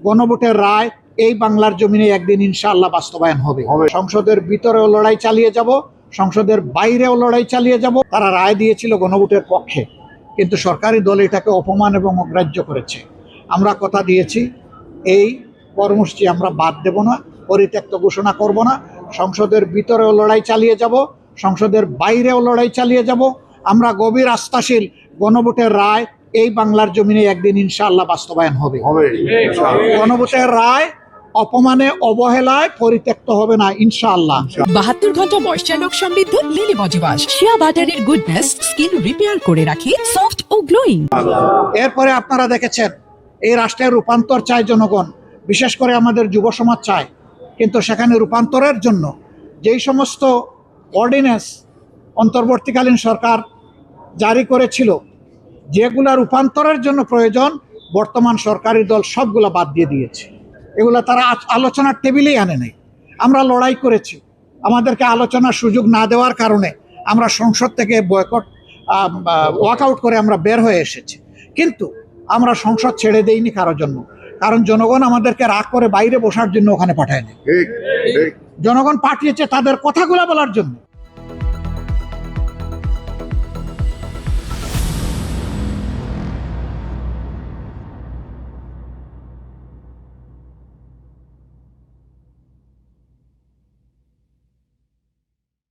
গণভোটের রায় এই বাংলার জমিনে একদিন ইনশাআল্লাহ বাস্তবায়ন হবে। সংসদের ভিতরেও লড়াই চালিয়ে যাব, সংসদের বাইরেও লড়াই চালিয়ে যাব। তারা রায় দিয়েছিল গণভোটের পক্ষে, কিন্তু সরকারি দল এটাকে অপমান এবং অগ্রাহ্য করেছে। আমরা কথা দিয়েছি এই কর্মসূচি আমরা বাদ দেব না, পরিত্যক্ত ঘোষণা করব না। সংসদের ভিতরেও লড়াই চালিয়ে যাব, সংসদের বাইরেও লড়াই চালিয়ে যাব। আমরা গভীর আস্থাশীল গণভোটের রায় এই বাংলার জমিনে একদিন ইনশাআল্লাহ বাস্তবায়ন হবে। গণভোটের রায় অপমানে অবহেলায় পরিত্যক্ত হবে না ইনশাআল্লাহ। 72 ঘন্টা ময়েশ্চার লক সমৃদ্ধ লিলি বডি ওয়াশ, শিয়া বাটারের গুডনেস স্কিন রিপেয়ার করে রাখে সফট ও গ্লোয়িং। এরপরে আপনারা দেখেছেন এই রাষ্ট্রের রূপান্তর চায় জনগণ, বিশেষ করে আমাদের যুব সমাজ চায়। কিন্তু সেখানে রূপান্তরের জন্য যেই সমস্ত অর্ডিন্যান্স অন্তর্বর্তীকালীন সরকার জারি করেছিল, যেগুলা রূপান্তরের জন্য প্রয়োজন, বর্তমান সরকারি দল সবগুলা বাদ দিয়ে দিয়েছে। এগুলা তারা আলোচনার টেবিলেই আনে নাই। আমরা লড়াই করেছি, আমাদেরকে আলোচনার সুযোগ না দেওয়ার কারণে আমরা সংসদ থেকে বয়কট ওয়াকআউট করে আমরা বের হয়ে এসেছি। কিন্তু আমরা সংসদ ছেড়ে দেইনি কারোর জন্য, কারণ জনগণ আমাদেরকে রাগ করে বাইরে বসার জন্য ওখানে পাঠায়নি। জনগণ পাঠিয়েছে তাদের কথাগুলো বলার জন্য।